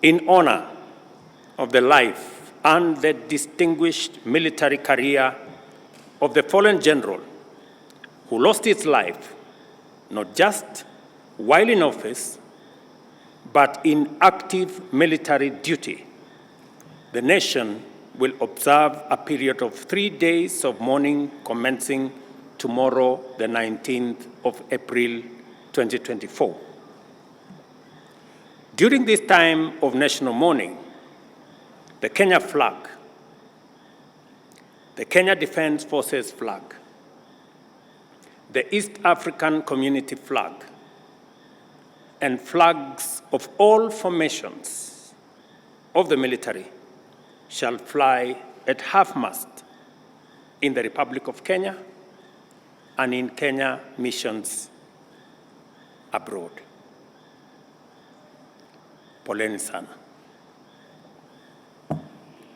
in honor of the life and the distinguished military career of the fallen general who lost his life not just while in office, but in active military duty, the nation will observe a period of 3 days of mourning commencing tomorrow, the 19th of April, 2024. During this time of national mourning, the Kenya flag, the Kenya Defense Forces flag, the East African Community flag, and flags of all formations of the military shall fly at half-mast in the Republic of Kenya and in Kenya missions abroad. Poleni sana.